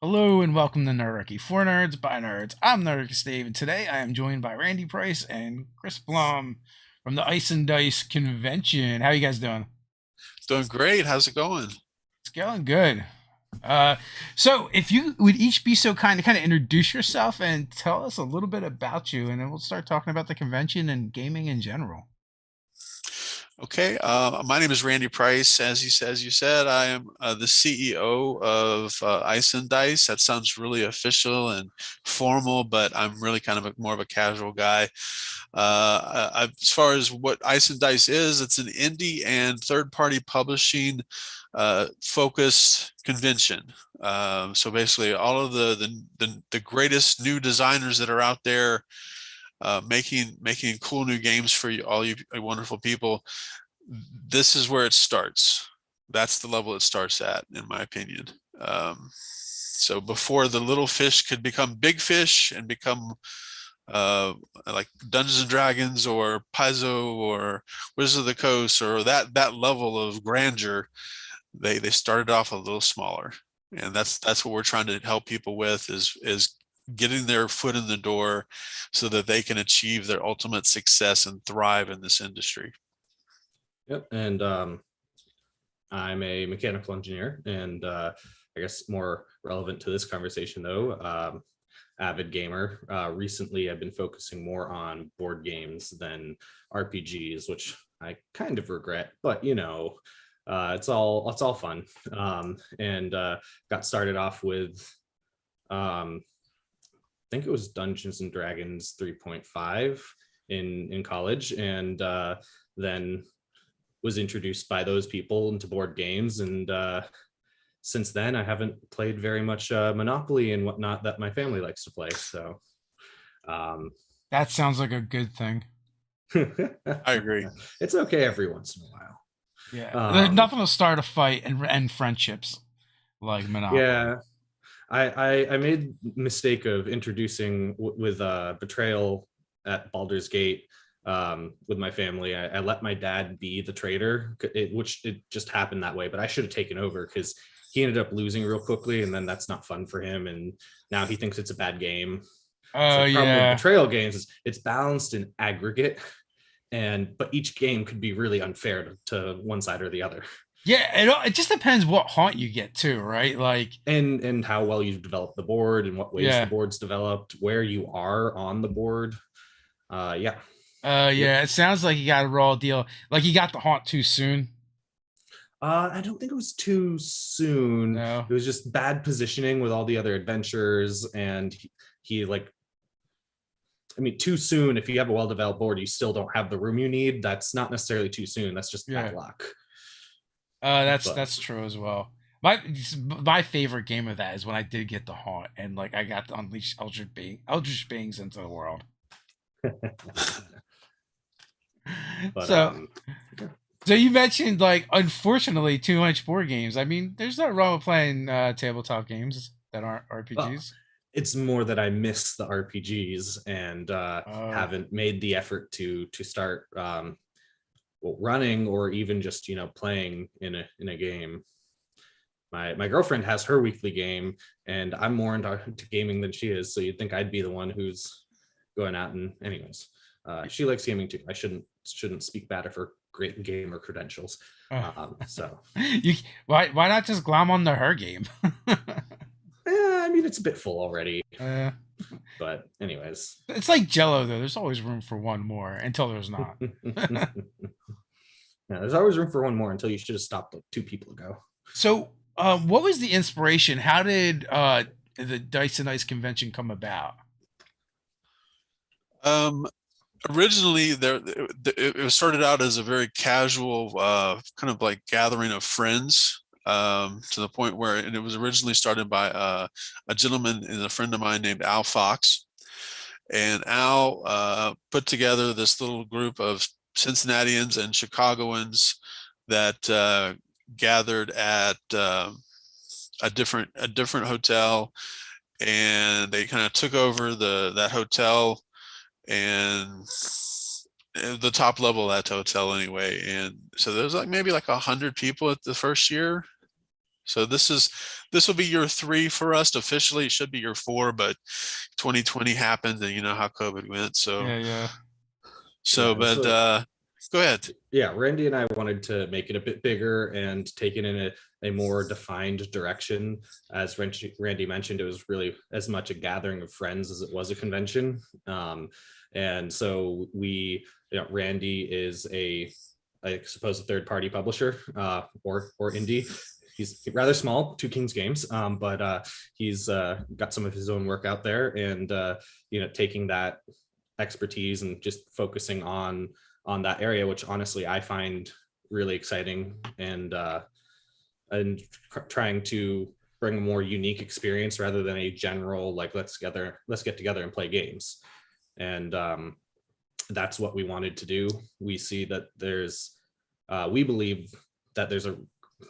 Hello and welcome to Nerdarchy for Nerds by Nerds. I'm Nerdarchy Steve, and today I am joined by Randy Price and Chris Blum from the Ice and Dice convention. How you guys doing? Doing great. How's it going? It's going good. Uh, so if you would each be so kind to kind of introduce yourself and tell us a little bit about you, and then we'll start talking about the convention and gaming in general. Okay. My name is Randy Price. As you said, I am the CEO of Ice and Dice. That sounds really official and formal, but I'm really kind of more of a casual guy. As far as what Ice and Dice is, it's an indie and third-party publishing focused convention. So basically, all of the greatest new designers that are out there making cool new games for you, all you wonderful people. This is where it starts. That's the level it starts at, in my opinion. So before the little fish could become big fish and become like Dungeons and Dragons or Paizo or Wizards of the Coast or that level of grandeur, they started off a little smaller, and that's what we're trying to help people with is getting their foot in the door so that they can achieve their ultimate success and thrive in this industry. Yep. And I'm a mechanical engineer, and I guess more relevant to this conversation, though, avid gamer. Recently, I've been focusing more on board games than RPGs, which I kind of regret, but it's all fun. And got started off with, I think it was Dungeons and Dragons 3.5 in college, and then was introduced by those people into board games, and since then I haven't played very much Monopoly and whatnot that my family likes to play. So That sounds like a good thing. I agree. it's okay every once in a while. Yeah, there's Um, nothing to start a fight and friendships like Monopoly. yeah, I made mistake of introducing with Betrayal at Baldur's Gate with my family. I let my dad be the trader, which it just happened that way. But I should have taken over because he ended up losing real quickly, and then that's not fun for him. And now he thinks it's a bad game. So Oh the problem with yeah. Betrayal games is it's balanced in aggregate, but each game could be really unfair to one side or the other. Yeah, it just depends what haunt you get too, right? Like, And how well you've developed the board, and what ways the yeah, board's developed, where you are on the board. Yeah. Yep. yeah. It sounds like you got a raw deal. Like you got the haunt too soon. I don't think it was too soon. No. It was just bad positioning with all the other adventures, and he like, I mean, too soon. If you have a well-developed board, you still don't have the room you need. That's not necessarily too soon. That's just Yeah. bad luck. That's But that's true as well. My favorite game of that is when I did get the haunt and like I got to unleash Eldritch beings into the world. but So so you mentioned like unfortunately too much board games. I mean, there's no wrong with playing tabletop games that aren't well, RPGs. it's more that I miss the RPGs, and Oh. haven't made the effort to start well, running, or even just playing in a game. My girlfriend has her weekly game, and I'm more into gaming than she is. So you'd think I'd be the one who's going out. And anyways, she likes gaming too. I shouldn't speak bad of her great gamer credentials. Uh, So you why not just glom onto her game? I mean, it's a bit full already. uh, But anyways, it's like Jello though. There's always room for one more until there's not. yeah, there's always room for one more until you should have stopped like two people ago. So, what was the inspiration? How did the Dice and Ice convention come about? Um, Originally, it was started out as a very casual kind of like gathering of friends. To the point where and it was originally started by a gentleman and a friend of mine named Al Fox. And Al put together this little group of Cincinnatians and Chicagoans that gathered at a different hotel, and they kind of took over that hotel and the top level of that hotel anyway. And so there was like maybe like 100 people at the first year, So this will be year 3 for us officially. It should be year 4, but 2020 happened, and you know how COVID went. So Yeah. but go ahead. Yeah, Randy and I wanted to make it a bit bigger and take it in a more defined direction. As Randy mentioned, it was really as much a gathering of friends as it was a convention. And so Randy is I suppose, a third-party publisher or indie. He's rather small, Two Kings Games, but he's got some of his own work out there, and taking that expertise and just focusing on that area, which honestly I find really exciting, and trying to bring a more unique experience rather than a general like let's get together and play games. And that's what we wanted to do. We see that we believe that there's a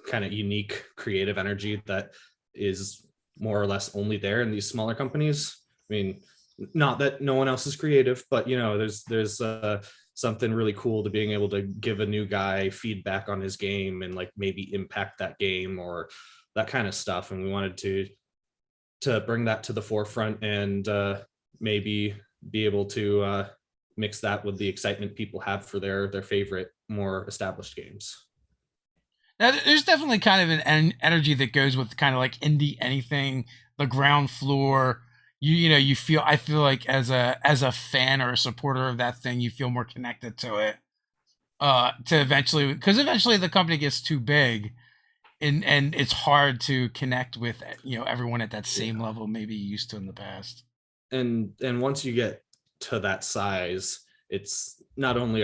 kind of unique creative energy that is more or less only there in these smaller companies. I mean, not that no one else is creative, but there's something really cool to being able to give a new guy feedback on his game and like maybe impact that game or that kind of stuff. And we wanted to bring that to the forefront, and maybe be able to mix that with the excitement people have for their favorite more established games. Now, there's definitely kind of an energy that goes with kind of like indie anything, the ground floor. I feel like as a fan or a supporter of that thing, you feel more connected to it. Because eventually the company gets too big, and it's hard to connect with everyone at that same level maybe you used to in the past. And once you get to that size, it's not only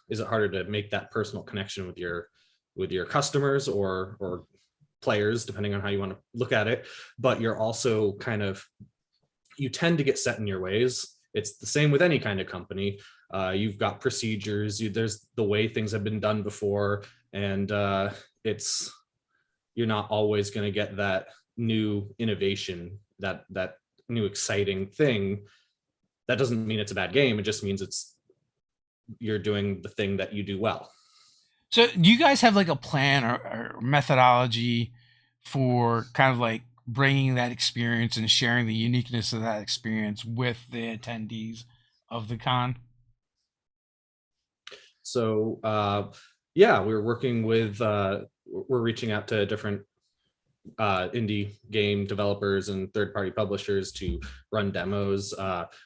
is it harder to make that personal connection with your customers or players, depending on how you want to look at it, but you're also you tend to get set in your ways. It's the same with any kind of company. You've got procedures, there's the way things have been done before, and you're not always going to get that new innovation, that new exciting thing. That doesn't mean it's a bad game. It just means you're doing the thing that you do well. So do you guys have like a plan or methodology for kind of like bringing that experience and sharing the uniqueness of that experience with the attendees of the con? So we're reaching out to different indie game developers and third-party publishers to run demos.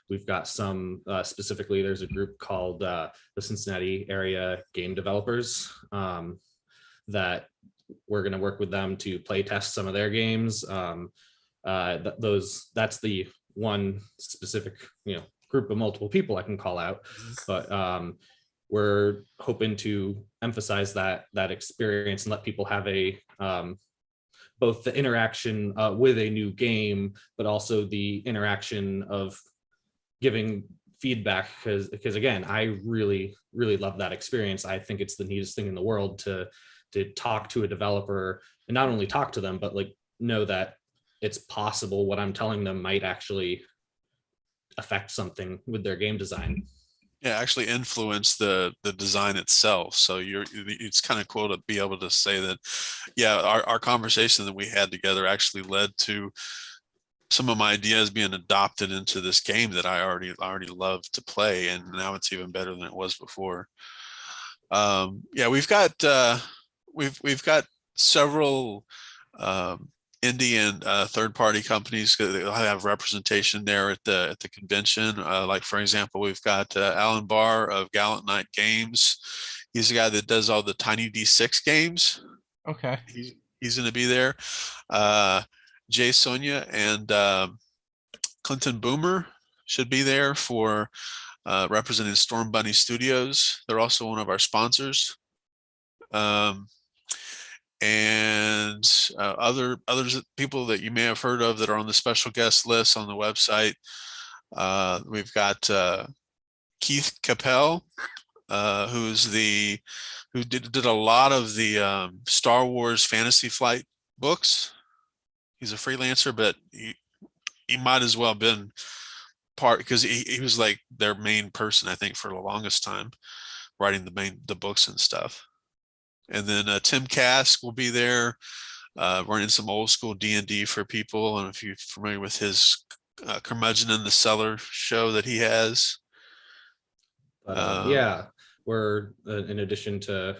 We've got some specifically, there's a group called the Cincinnati Area Game Developers that we're going to work with them to play test some of their games. That's the one specific group of multiple people I can call out, but we're hoping to emphasize that experience and let people have both the interaction with a new game, but also the interaction of giving feedback, because again, I really love that experience. I think it's the neatest thing in the world to talk to a developer, and not only talk to them, but like know that it's possible what I'm telling them might actually affect something with their game design. Yeah, actually influence the design itself. So it's kind of cool to be able to say that, yeah, our conversation that we had together actually led to some of my ideas being adopted into this game that I already love to play, and now it's even better than it was before. Yeah, we've got several indie and third-party companies that have representation there at the convention. Like for example, we've got Alan Barr of Gallant Knight Games. He's the guy that does all the Tiny D6 games. Okay. He's going to be there. Jay Sonia and Clinton Boomer should be there for representing Storm Bunny Studios. They're also one of our sponsors. And other people that you may have heard of that are on the special guest list on the website. We've got Keith Capel, who did a lot of the Star Wars Fantasy Flight books. He's a freelancer, but he might as well have been part, because he was like their main person, I think, for the longest time, writing the books and stuff. And then Tim Kask will be there. running some old school D&D for people. And if you're familiar with his Curmudgeon in the Cellar show that he has. But yeah, we're in addition to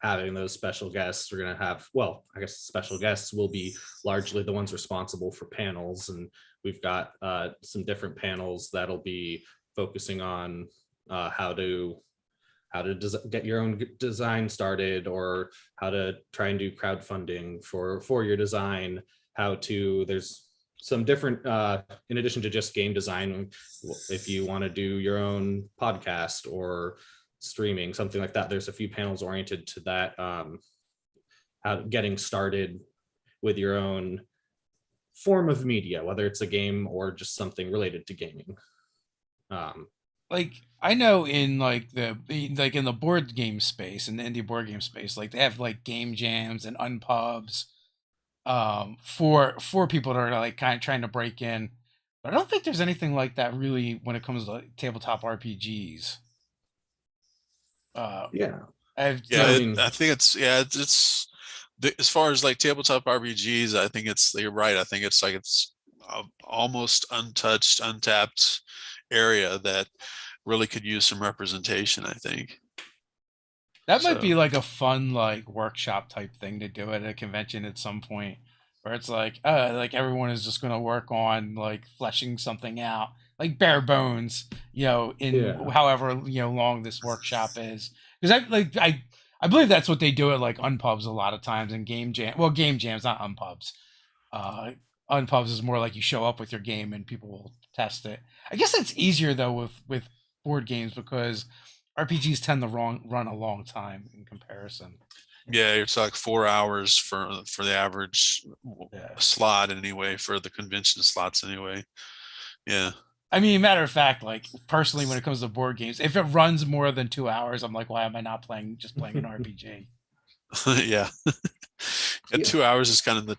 having those special guests, we're going to have, well, I guess special guests will be largely the ones responsible for panels. And we've got some different panels that'll be focusing on how to get your own design started, or how to try and do crowdfunding for your design, there's some different, in addition to just game design, if you want to do your own podcast or streaming, something like that, there's a few panels oriented to that, how getting started with your own form of media, whether it's a game or just something related to gaming. Like I know in like in the board game space, in the indie board game space, like they have like game jams and unpubs for people that are like kind of trying to break in. But I don't think there's anything like that really when it comes to like, tabletop RPGs. Yeah. I think it's as far as like tabletop RPGs, I think you're right. I think it's like it's almost untouched, untapped area that really could use some representation, I think. That might be like a fun like workshop type thing to do at a convention at some point, where it's like everyone is just going to work on like fleshing something out, like bare bones, however long this workshop is. Because I believe that's what they do at like unpubs a lot of times, and game jams, not unpubs. Unpubs is more like you show up with your game and people will test it. I guess it's easier though with board games, because RPGs tend to run a long time in comparison. Yeah, it's like 4 hours for the average slot anyway, for the convention slots anyway. Yeah. I mean, matter of fact, like personally, when it comes to board games, if it runs more than 2 hours, I'm like, why am I not playing an RPG? Yeah. 2 hours is kind of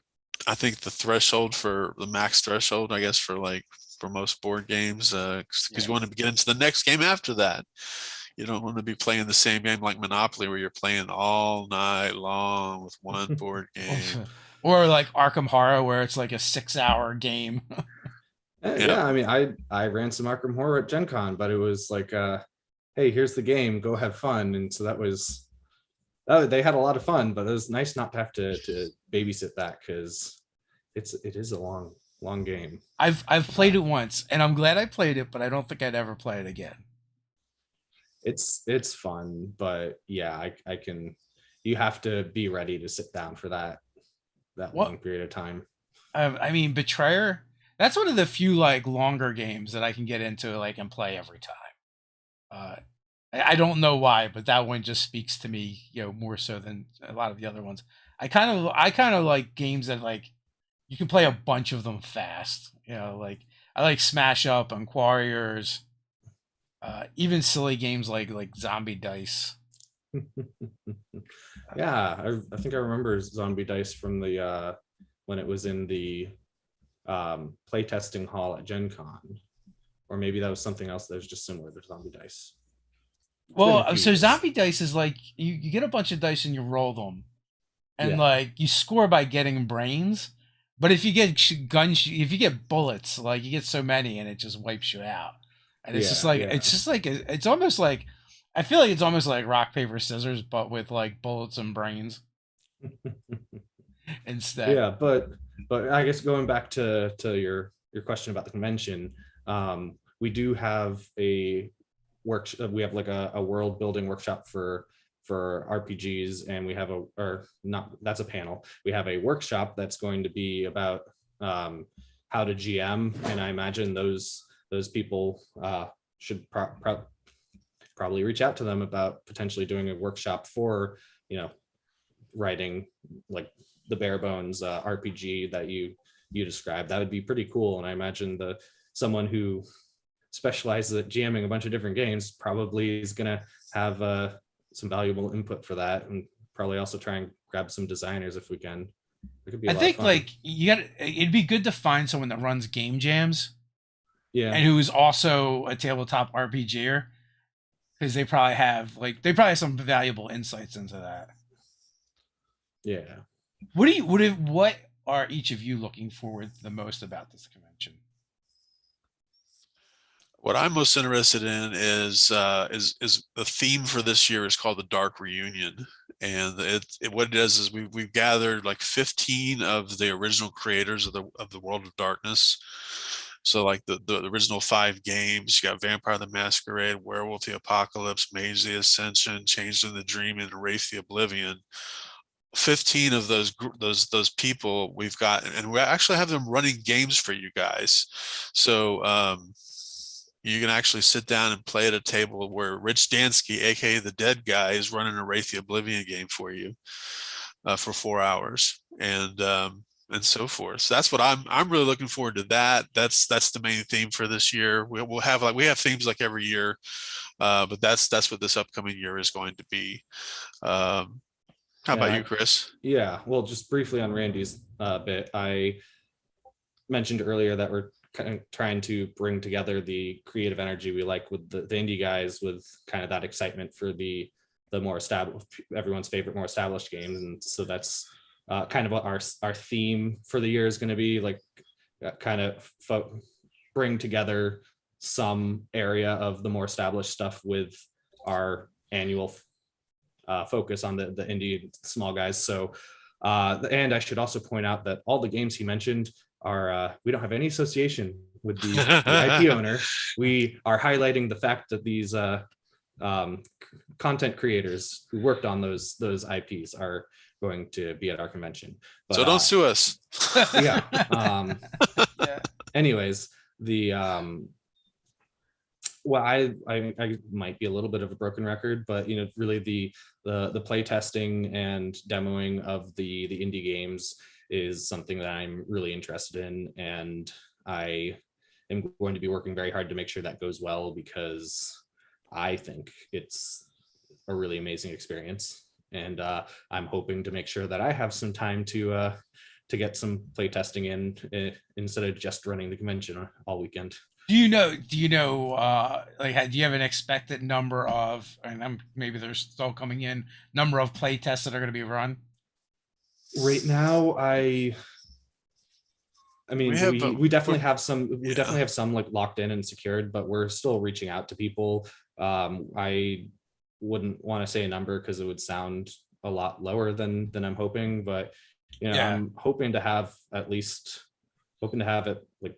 I think the threshold, for the max threshold, I guess, for most board games, because you want to get into the next game after that. You don't want to be playing the same game like Monopoly, where you're playing all night long with one board game. Or like Arkham Horror, where it's like a 6-hour game. Yeah, I mean, I ran some Arkham Horror at Gen Con, but it was like, hey, here's the game, go have fun. And so they had a lot of fun, but it was nice not to have to babysit that, because it is a long game. I've played it once, and I'm glad I played it, but I don't think I'd ever play it again. It's fun, but yeah, I can. You have to be ready to sit down for that long period of time. I mean, Betrayer. That's one of the few like longer games that I can get into and play every time. I don't know why, but that one just speaks to me, more so than a lot of the other ones. I kind of like games that like you can play a bunch of them fast. Like I like Smash Up and Quarriors. Even silly games like Zombie Dice. Yeah, I think I remember Zombie Dice from the when it was in the playtesting hall at Gen Con, or maybe that was something else that was just similar to Zombie Dice. Well, so Zombie Dice is like you get a bunch of dice and you roll them, and like you score by getting brains. But if you get if you get bullets, like you get so many and it just wipes you out. And it's it's almost like, I feel like it's almost like rock, paper, scissors, but with like bullets and brains instead. Yeah, but I guess going back to your question about the convention, we do have a workshop. We have like a world building workshop for RPGs, and we have that's a panel. We have a workshop that's going to be about how to GM, and I imagine those people should probably reach out to them about potentially doing a workshop for writing like the bare bones RPG that you described. That would be pretty cool, and I imagine someone who specializes at GMing a bunch of different games probably is going to have some valuable input for that, and probably also try and grab some designers if we can. It could be a lot of fun. It'd be good to find someone that runs game jams. Yeah. And who's also a tabletop RPGer, because they probably have some valuable insights into that. Yeah. What are each of you looking forward the most about this convention? What I'm most interested in is the theme for this year is called the Dark Reunion, and what it does is we've gathered like 15 of the original creators of the World of Darkness. So like the original 5 games, you got Vampire the Masquerade, Werewolf the Apocalypse, Mage the Ascension, Changed in the Dream, and Wraith the Oblivion. 15 of those people we've got, and we actually have them running games for you guys. So you can actually sit down and play at a table where Rich Dansky, aka the Dead Guy, is running a Wraith the Oblivion game for you for 4 hours, and so forth. So that's what I'm really looking forward to. That's the main theme for this year. We'll have we have themes like every year, but that's what this upcoming year is going to be. How about you, Chris? Yeah, well, just briefly on Randy's bit, I mentioned earlier that we're kind of trying to bring together the creative energy we like with the indie guys, with kind of that excitement for the more established, everyone's favorite more established games. And so that's kind of what our theme for the year is going to be, like kind of bring together some area of the more established stuff with our annual focus on the indie small guys. So and I should also point out that all the games he mentioned are we don't have any association with the IP owner. We are highlighting the fact that these content creators who worked on those IPs are going to be at our convention. But, so don't sue us. Yeah. Yeah. Anyways, the well, I might be a little bit of a broken record, but really the play testing and demoing of the indie games is something that I'm really interested in, and I am going to be working very hard to make sure that goes well, because I think it's a really amazing experience, and I'm hoping to make sure that I have some time to get some play testing in instead of just running the convention all weekend. Do you know? Do you have an expected number of, and maybe they're still coming in, number of play tests that are going to be run? Right now, I mean, we definitely have some. We definitely have some like locked in and secured, but we're still reaching out to people. I wouldn't want to say a number because it would sound a lot lower than I'm hoping, but I'm hoping to have at it like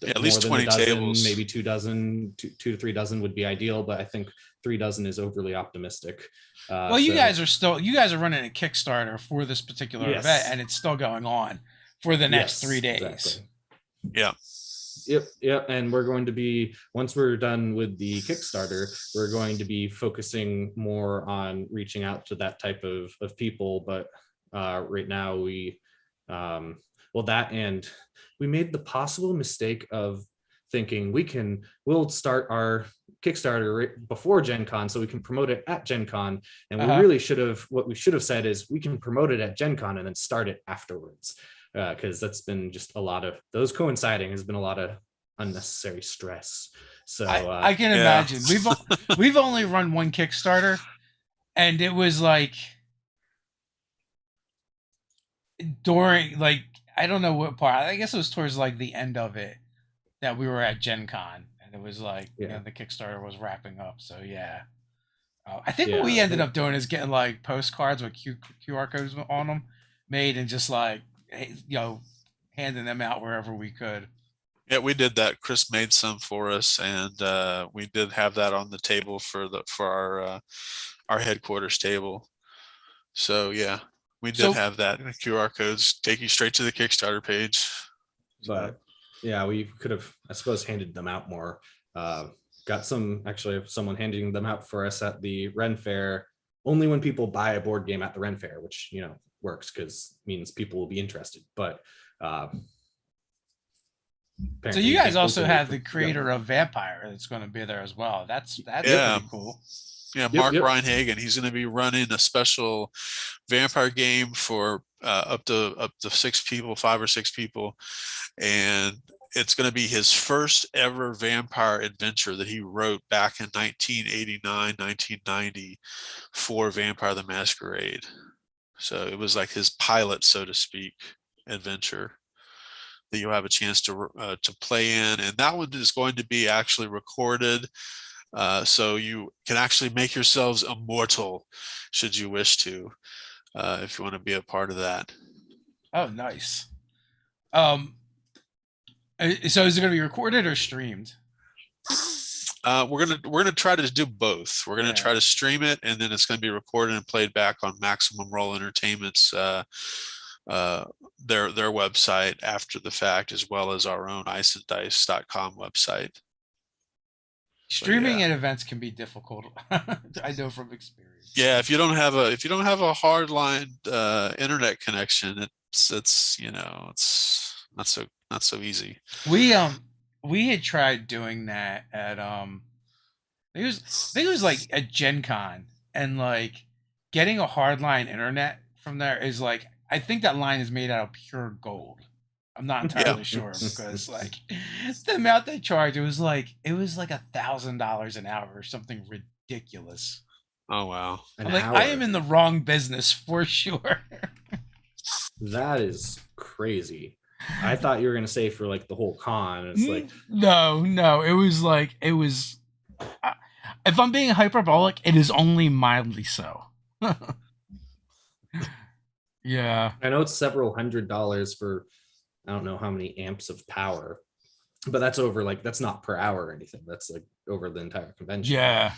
at least 20 tables, maybe 2 to 3 dozen would be ideal, but I think 3 dozen is overly optimistic. Well, you guys are running a Kickstarter for this particular event, and it's still going on for the next 3 days. Exactly. Yeah. Yep. And we're going to be, once we're done with the Kickstarter, we're going to be focusing more on reaching out to that type of people. But right now we made the possible mistake of thinking we'll start our Kickstarter right before Gen Con so we can promote it at Gen Con. And what we should have said is we can promote it at Gen Con and then start it afterwards. Because that's been just a lot of those coinciding has been a lot of unnecessary stress. So I can imagine. We've only run one Kickstarter, and it was like during I don't know what part. I guess it was towards like the end of it that we were at Gen Con, and it was like the Kickstarter was wrapping up. So I think what we ended up doing is getting like postcards with QR codes on them made, and just like handing them out wherever we could. Yeah, we did that. Chris made some for us, and we did have that on the table for our headquarters table. So we did have that. QR codes take you straight to the Kickstarter page. But we could have, I suppose, handed them out more. Got someone handing them out for us at the Ren Fair, only when people buy a board game at the Ren Fair, which works because means people will be interested. But so you guys also have the creator of Vampire that's going to be there as well. That's pretty cool. Yeah, Mark Reinhagen. He's going to be running a special Vampire game for up to 5 or 6 people, and it's going to be his first ever vampire adventure that he wrote back in 1989, 1990 for Vampire the Masquerade. So it was like his pilot, so to speak, adventure that you'll have a chance to play in, and that one is going to be actually recorded, so you can actually make yourselves immortal, should you wish to, if you want to be a part of that. Oh, nice. Um, so is it going to be recorded or streamed? We're gonna try to do both. We're gonna try to stream it, and then it's gonna be recorded and played back on Maximum Roll Entertainment's their website after the fact, as well as our own iceanddice.com website. Streaming at events can be difficult. I know from experience. Yeah, if you don't have a hard line internet connection, it's not so easy. We had tried doing that at I think it was like at Gen Con, and like getting a hardline internet from there is like, I think that line is made out of pure gold. I'm not entirely sure, because like the amount they charge, it was like $1,000 an hour or something ridiculous. Oh wow! I'm like, I am in the wrong business for sure. That is crazy. I thought you were gonna say for like the whole con. It's like no, it was. If I'm being hyperbolic, it is only mildly so. Yeah, I know it's several $100s for, I don't know how many amps of power, but that's over, like, that's not per hour or anything. That's like over the entire convention. Yeah.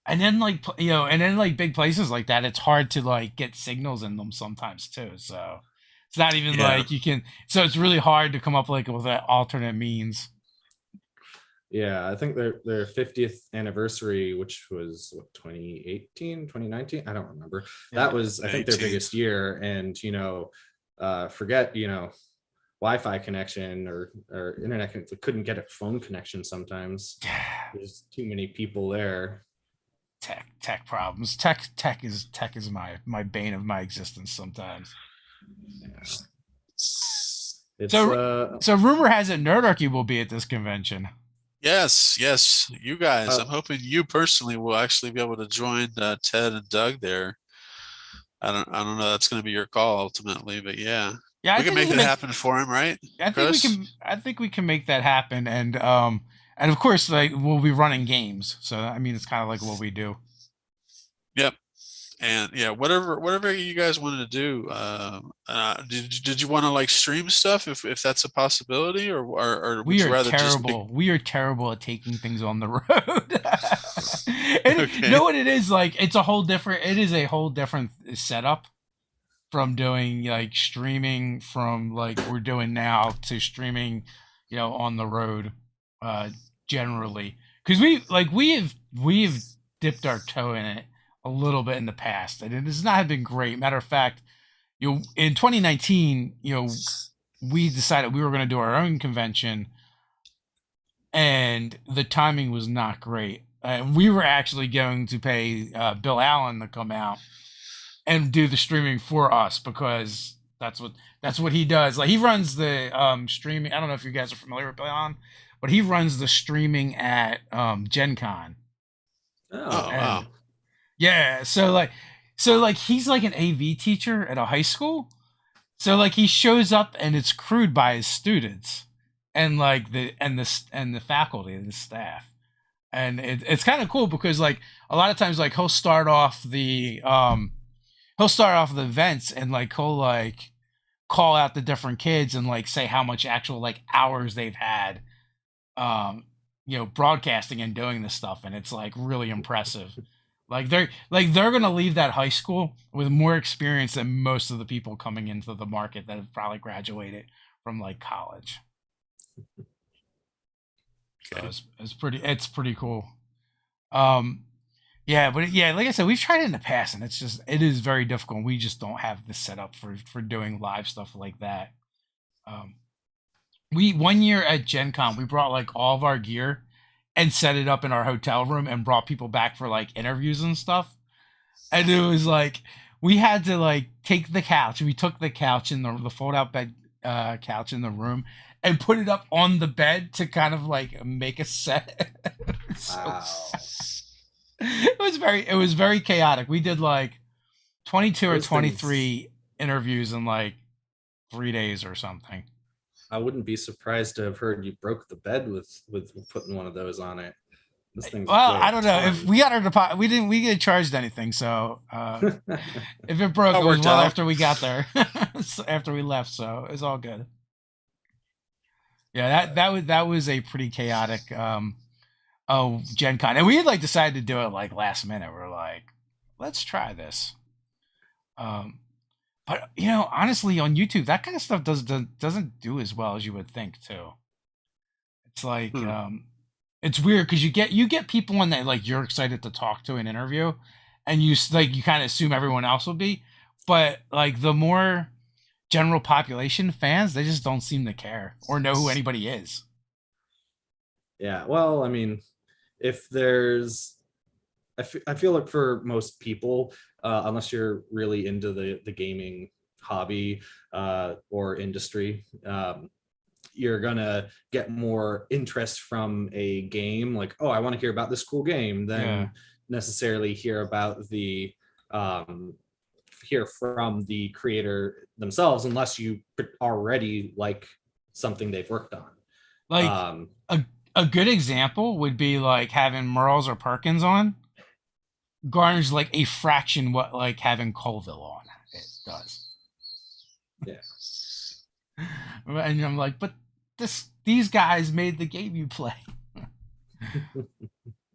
And then like, big places like that, it's hard to like get signals in them sometimes too. So it's not even like you can. So it's really hard to come up like with an alternate means. Yeah, I think their 50th anniversary, which was what, 2018, 2019, I don't remember. That was, I think, their biggest year. And forget Wi-Fi connection or internet, couldn't get a phone connection sometimes. There's too many people there. Tech problems. Tech is my bane of my existence sometimes. Yeah. So rumor has it Nerdarchy will be at this convention. Yes, you guys. I'm hoping you personally will actually be able to join Ted and Doug there. I don't know. That's going to be your call ultimately, but yeah, we can make it happen for him, right? I think we can make that happen, and of course, like, we'll be running games. So I mean, it's kind of like what we do. Yep. And yeah, whatever you guys wanted to do. Did you want to like stream stuff if that's a possibility, or would you rather terrible? We are terrible at taking things on the road. And you know what it is like? It is a whole different setup from doing like streaming from like we're doing now to streaming, on the road, generally, because we've dipped our toe in it a little bit in the past, and it has not been great. Matter of fact, in 2019, we decided we were going to do our own convention, and the timing was not great. And we were actually going to pay Bill Allen to come out and do the streaming for us, because that's what he does. Like, he runs the streaming. I don't know if you guys are familiar with Bill Allen, but he runs the streaming at Gen Con. Oh, wow. Yeah, so he's like an AV teacher at a high school. So like he shows up and it's crewed by his students and like the faculty and the staff. And it's kind of cool because like a lot of times like he'll start off the events and like he'll like call out the different kids and like say how much actual like hours they've had broadcasting and doing this stuff, and it's like really impressive. Like they're gonna leave that high school with more experience than most of the people coming into the market that have probably graduated from like college. Okay. So it's pretty cool. Yeah, but yeah, like I said, we've tried it in the past, and it is very difficult. We just don't have the setup for doing live stuff like that. We one year at Gen Con, we brought like all of our gear and set it up in our hotel room and brought people back for like interviews and stuff. And it was like, we had to like take the couch. We took the couch in the fold out bed couch in the room and put it up on the bed to kind of like make a set. Wow. It was very chaotic. We did like 22 or Those 23 interviews in like 3 days or something. I wouldn't be surprised to have heard you broke the bed with putting one of those on it. This thing's Well, weigh I a don't know if ton. we got our deposit. We get charged anything. So if it broke, That it was worked well out. after we got there, after we left. So it's all good. Yeah, that was a pretty chaotic Gen Con, and we had like decided to do it like last minute. We're like, let's try this. But honestly, on YouTube, that kind of stuff doesn't do as well as you would think too. It's like it's weird because you get people on that like you're excited to talk to an interview, and you kind of assume everyone else will be, but like the more general population fans, they just don't seem to care or know who anybody is. Yeah, well, I mean, if there's, I feel like for most people, unless you're really into the gaming hobby or industry, you're gonna get more interest from a game, like, oh, I want to hear about this cool game, than necessarily hear about the hear from the creator themselves, unless you already like something they've worked on. Like a good example would be like having Merles or Perkins on garners like a fraction what like having Colville on it does. Yeah. And I'm like, but these guys made the game you play.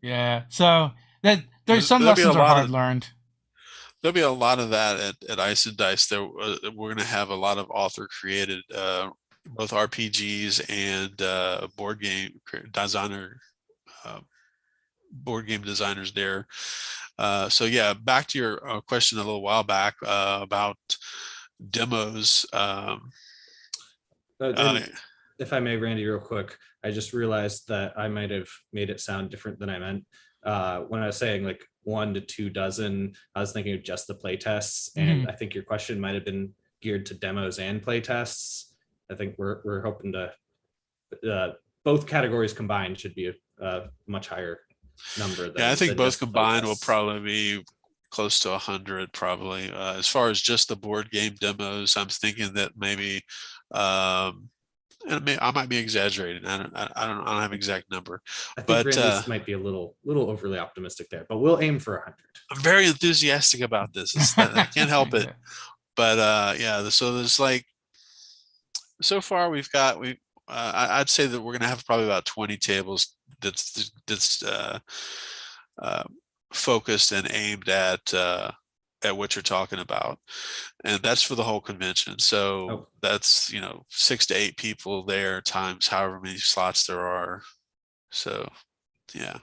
Yeah. So that there's some lessons are hard learned. There'll be a lot of that at Ice and Dice. There, we're going to have a lot of author created, both RPGs and board game designer, board game designers there. So yeah, back to your question a little while back about demos. If I may, Randy, real quick, I just realized that I might have made it sound different than I meant. When I was saying like 1 to 2 dozen, I was thinking of just the play tests, and I think your question might have been geared to demos and play tests. I think we're hoping to both categories combined should be a much higher number. Yeah, I think both combined will probably be close to 100 probably. As far as just the board game demos, I'm thinking that maybe and I might be exaggerating. I don't have an exact number. I think Randy's might be a little overly optimistic there, but we'll aim for 100. I'm very enthusiastic about this. I can't help it. But yeah, so there's like, so far I'd say that we're gonna have probably about 20 tables that's focused and aimed at what you're talking about, and that's for the whole convention. So that's 6 to 8 people there times however many slots there are. So yeah,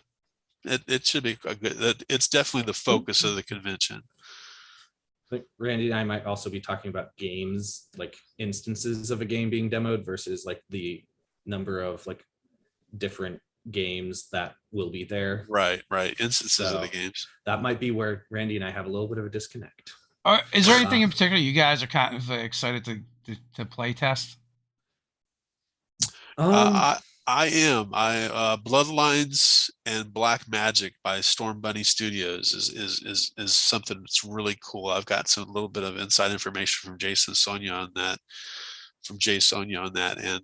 it should be a good. It's definitely the focus of the convention. I think Randy and I might also be talking about games, like instances of a game being demoed versus like the number of like different games that will be there. Right. Instances of the games. That might be where Randy and I have a little bit of a disconnect. Is there anything in particular you guys are kind of excited to play test? I am. Bloodlines and Black Magic by Storm Bunny Studios is something that's really cool. I've got some little bit of inside information from Jay Sonia on that, and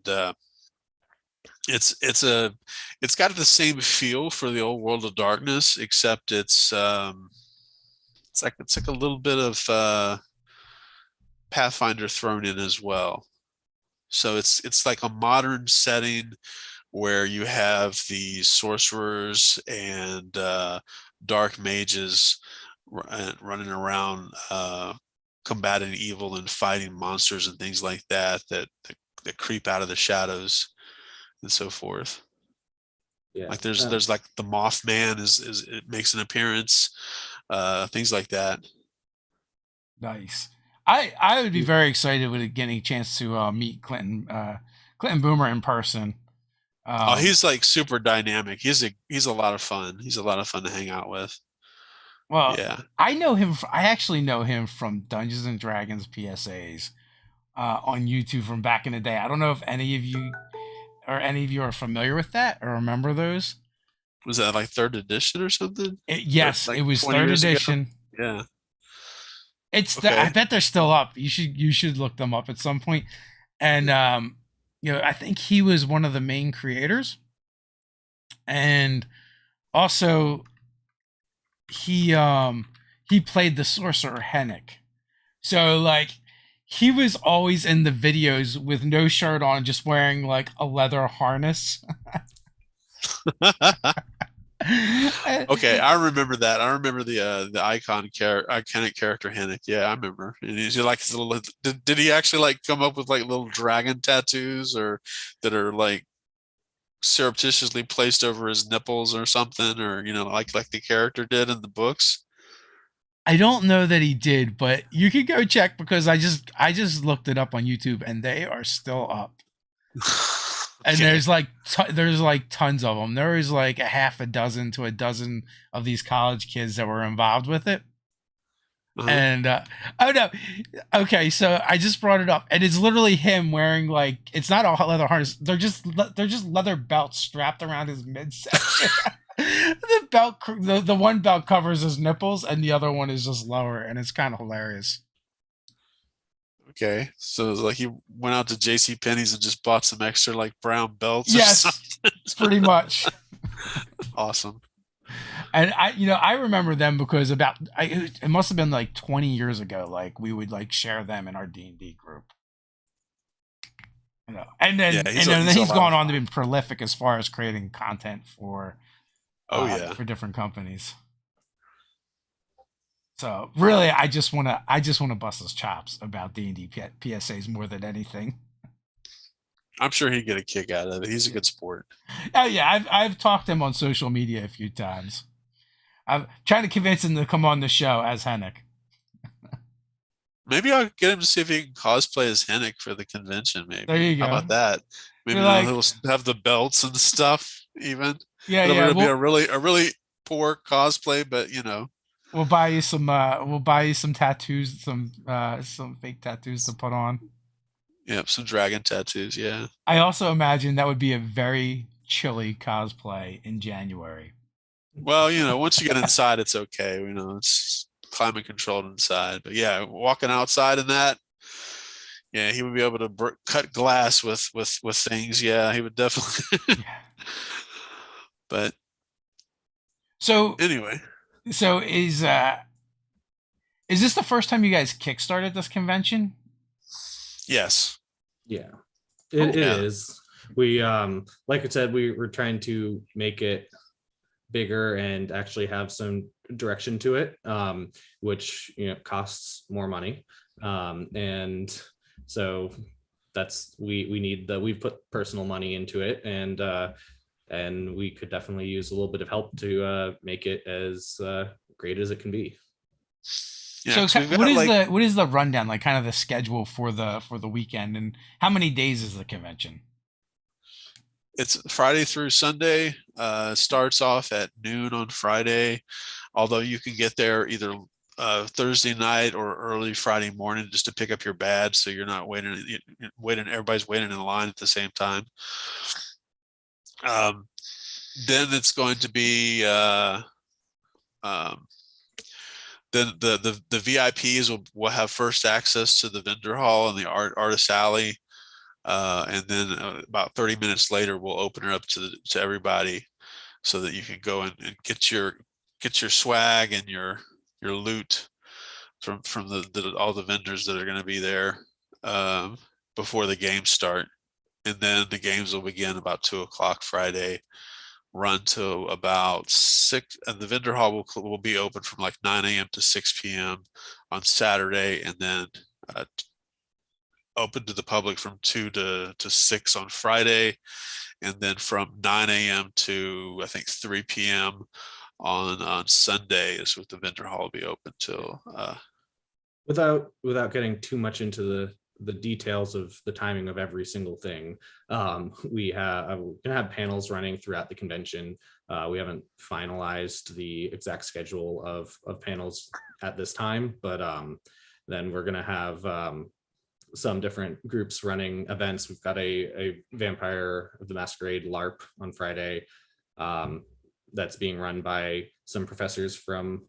it's got the same feel for the old World of Darkness, except it's like a little bit of Pathfinder thrown in as well. So it's like a modern setting where you have the sorcerers and dark mages running around combating evil and fighting monsters and things like that creep out of the shadows and so forth. Yeah, like there's like the Mothman is it makes an appearance, things like that. Nice. I would be very excited with getting a chance to meet Clinton Boomer in person. He's like super dynamic. He's a lot of fun. He's a lot of fun to hang out with. Well, yeah, I know him. I actually know him from Dungeons and Dragons PSAs on YouTube from back in the day. I don't know if any of you are familiar with that or remember those. Was that like 3rd edition or something? Yes, like it was 3rd edition. Ago? Yeah. I bet they're still up. You should look them up at some point. And I think he was one of the main creators. And also he played the sorcerer Hennick. So like he was always in the videos with no shirt on, just wearing like a leather harness. Okay, I remember that. I remember the iconic character Hennick. Yeah, I remember. And he's like his little. Did he actually like come up with like little dragon tattoos or that are like surreptitiously placed over his nipples or something, or like the character did in the books? I don't know that he did, but you can go check, because I just looked it up on YouTube and they are still up. And there's like tons of them. There was like a half a dozen to a dozen of these college kids that were involved with it. Uh-huh. And oh no, okay. So I just brought it up, and it's literally him wearing like, it's not a leather harness. They're just leather belts strapped around his midsection. The belt, the one belt covers his nipples, and the other one is just lower, and it's kind of hilarious. Okay, so it's like he went out to JCPenney's and just bought some extra like brown belts. Yes, pretty much. Awesome. And I remember them because it must have been like 20 years ago. Like we would like share them in our D&D group. And then he's gone on to be prolific as far as creating content for for different companies. So really, I just want to bust his chops about D&D PSAs more than anything. I'm sure he'd get a kick out of it. He's a good sport. Oh yeah, I've talked to him on social media a few times. I'm trying to convince him to come on the show as Hennick. Maybe I'll get him to see if he can cosplay as Hennick for the convention. Maybe. There you go. How about that? Maybe he'll have the belts and stuff. Even it'll be a really poor cosplay, but we'll buy you some tattoos, some fake tattoos to put on. Yep, some dragon tattoos. Yeah. I also imagine that would be a very chilly cosplay in January. Well, once you get inside, it's okay. It's climate controlled inside. But yeah, walking outside in that, yeah, he would be able to cut glass with things. Yeah, he would definitely. Yeah. But so anyway, so is this the first time you guys kickstarted this convention? Yes. Yeah, it is. We like I said, we're trying to make it bigger and actually have some direction to it, which costs more money, and so that's we've put personal money into it, and we could definitely use a little bit of help to make it as great as it can be. Yeah, so what is the rundown, like kind of the schedule for the weekend, and how many days is the convention? It's Friday through Sunday. Starts off at noon on Friday, although you can get there either Thursday night or early Friday morning just to pick up your badge, so you're not waiting. Everybody's waiting in line at the same time. Then it's going to be then the VIPs will have first access to the vendor hall and the artist alley. And then about 30 minutes later, we'll open it up to everybody, so that you can go and get your swag and your loot from all the vendors that are going to be there before the games start. And then the games will begin about 2:00 Friday, run to about 6. And the vendor hall will be open from like 9 a.m. to 6 p.m. on Saturday, and then open to the public from 2 to 6 on Friday, and then from 9 a.m. to I think 3 p.m. on Sunday is what the vendor hall will be open till. Without getting too much into the details of the timing of every single thing, we're gonna have panels running throughout the convention. We haven't finalized the exact schedule of panels at this time, but then we're gonna have some different groups running events. We've got a Vampire of the Masquerade LARP on Friday that's being run by some professors from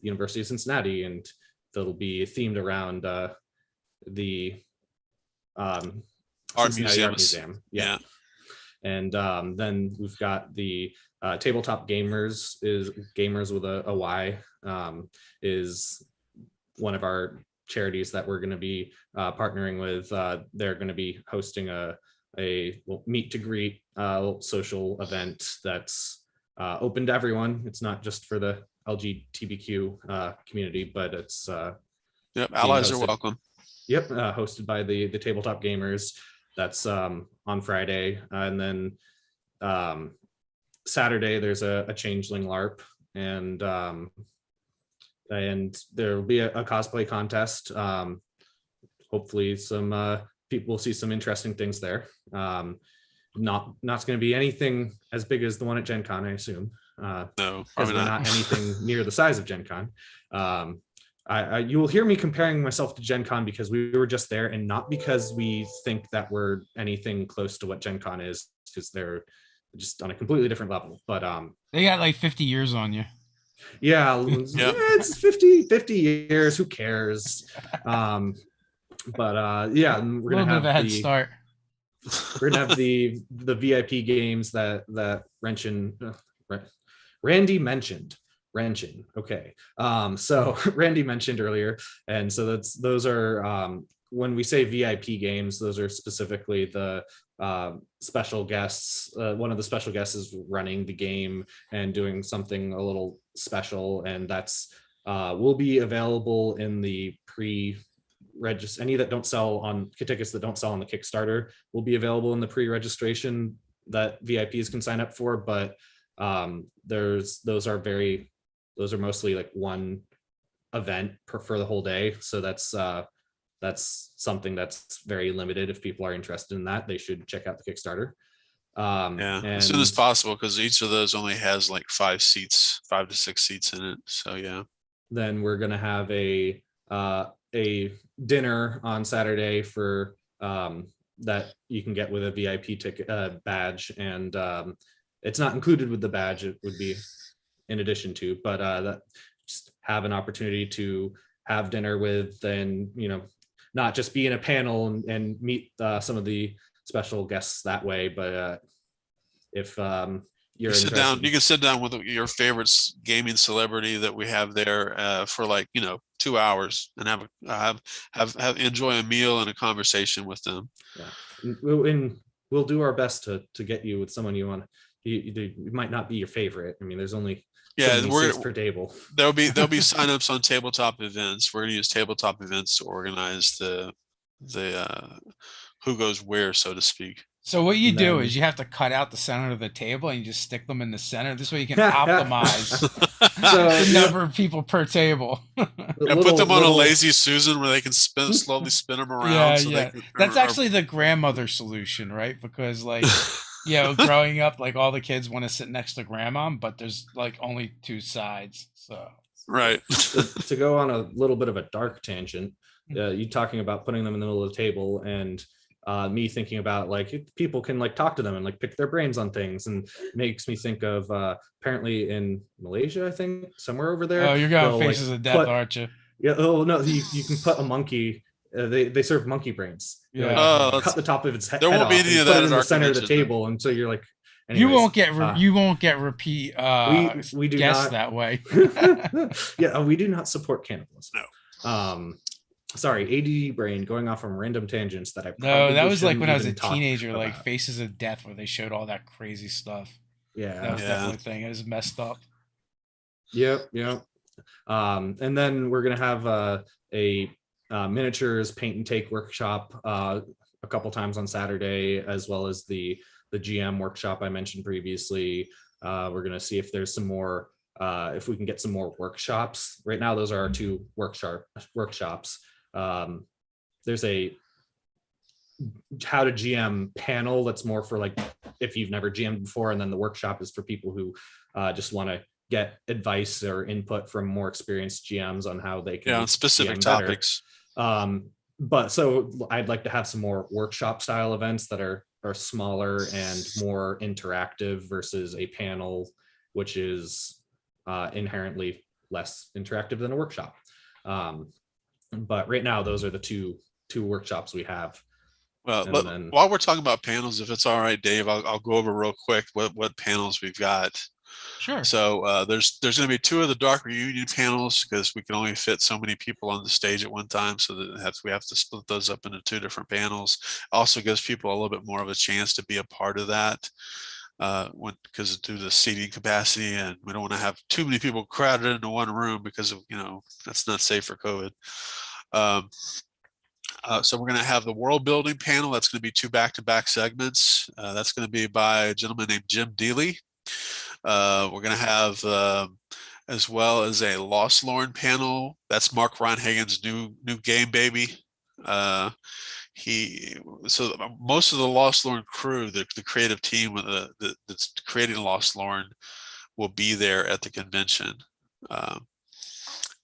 University of Cincinnati, and that'll be themed around the Art Cincinnati Art museums. Museum. Yeah. And then we've got the Tabletop Gamers, is Gamers with a Y, is one of our charities that we're going to be partnering with. They're going to be hosting a meet to greet social event that's open to everyone. It's not just for the LGBTQ community, but it's Yep, allies are hosted. welcome. Yep, hosted by the Tabletop Gamers. That's on Friday, and then Saturday there's a Changeling LARP, and there will be a cosplay contest. Hopefully, some people will see some interesting things there. Not going to be anything as big as the one at Gen Con, I assume. No, because probably they're not anything near the size of Gen Con. You will hear me comparing myself to Gen Con because we were just there, and not because we think that we're anything close to what Gen Con is, because they're just on a completely different level. But they got like 50 years on you. Yeah, Yep. It's 50 years. Who cares? But yeah, we're gonna have a head start. We're gonna have the VIP games that Randy mentioned. Ranchin. Okay. So Randy mentioned earlier, and so those are when we say VIP games, those are specifically the special guests. One of the special guests is running the game and doing something a little special, and that's will be available in the pre-register. Any that don't sell on tickets that don't sell on the Kickstarter will be available in the pre-registration that VIPs can sign up for. But those are mostly like one event for the whole day. So that's something that's very limited. If people are interested in that, they should check out the Kickstarter. As soon as possible, because each of those only has like 5 to 6 seats in it. So yeah. Then we're gonna have a dinner on Saturday for that you can get with a VIP ticket badge, and it's not included with the badge. It would be in addition to, but that just have an opportunity to have dinner with, and not just be in a panel and meet some of the special guests that way. But if you're interested, you can sit down with your favorite gaming celebrity that we have there for like 2 hours and have enjoy a meal and a conversation with them. Yeah, and we'll do our best to get you with someone you want. It might not be your favorite. I mean, there's only seats per table. There'll be signups on tabletop events. We're going to use tabletop events to organize the who goes where, so to speak. So what you do is you have to cut out the center of the table and you just stick them in the center. This way you can optimize the number of people per table. Put them on a lazy Susan where they can slowly spin them around. That's actually the grandmother solution, right? Because like, growing up, like all the kids want to sit next to grandma, but there's like only 2 sides. So right. To go on a little bit of a dark tangent, you talking about putting them in the middle of the table, and me thinking about like people can like talk to them and like pick their brains on things, and makes me think of apparently in Malaysia, I think somewhere over there. Oh, you're going Faces of Death, aren't you? Yeah. Oh no, you can put a monkey. They serve monkey brains. Yeah. Cut the top of its head. There won't be any of that in the center of the table, and so you're like. Anyways, you won't get repeat we do guests not that way. Yeah, we do not support cannibalism. No. Sorry, ADD brain going off on random tangents that I that was like when I was a teenager, like Faces of Death, where they showed all that crazy stuff. Yeah, that was definitely a thing. It was messed up. Yep. And then we're gonna have a miniatures paint and take workshop a couple times on Saturday, as well as the GM workshop I mentioned previously. We're gonna see if there's some more. If we can get some more workshops. Right now, those are our 2 workshops. There's a how to GM panel that's more for like if you've never GM'd before, and then the workshop is for people who just want to get advice or input from more experienced GMs on how they can specific topics. But so I'd like to have some more workshop style events that are smaller and more interactive versus a panel, which is inherently less interactive than a workshop. But right now, those are the two workshops we have. Well, And then while we're talking about panels, if it's all right, Dave, I'll go over real quick what panels we've got. Sure. So there's going to be 2 of the Dark Reunion panels because we can only fit so many people on the stage at one time. So that we have to split those up into 2 different panels. Also gives people a little bit more of a chance to be a part of that because due to the seating capacity, and we don't want to have too many people crowded into one room because of, that's not safe for COVID. So we're going to have the world building panel. That's going to be 2 back-to-back segments. That's going to be by a gentleman named Jim Dealey. We're going to have, as well as a Lost Lorn panel. That's Mark Ronhagen's new game baby. So most of the Lost Lorn crew, the creative team that's creating Lost Lorn, will be there at the convention.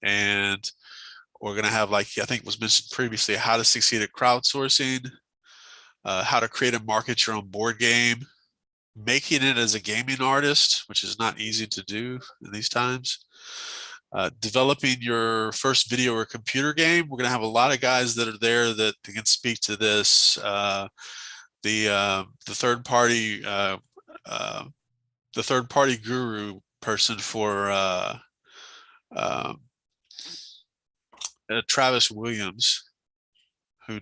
And we're going to have, like I think was mentioned previously, how to succeed at crowdsourcing, how to create and market your own board game, making it as a gaming artist, which is not easy to do in these times, developing your first video or computer game. We're going to have a lot of guys that are there that can speak to this. The third party guru person for Travis Williams, who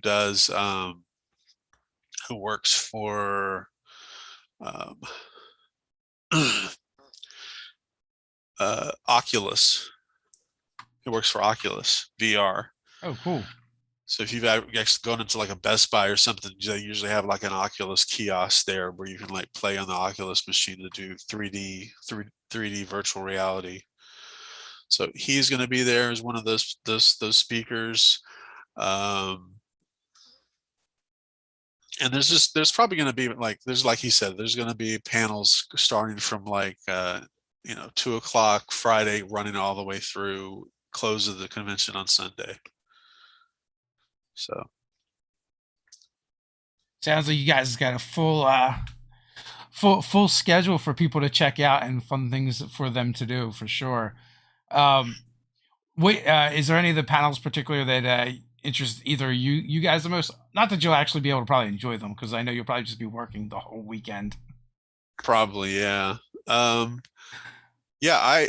works for Oculus. He works for Oculus VR. Oh, cool. So if you've actually gone into like a Best Buy or something, they usually have like an Oculus kiosk there where you can like play on the Oculus machine to do 3D virtual reality. So he's going to be there as one of those speakers. And there's probably going to be like he said, there's going to be panels starting from like 2 o'clock Friday, running all the way through close of the convention on Sunday. So sounds like you guys got a full schedule for people to check out and fun things for them to do for sure. Is there any of the panels particular that interest either you guys the most? Not that you'll actually be able to probably enjoy them, because I know you'll probably just be working the whole weekend. Probably, yeah. Yeah,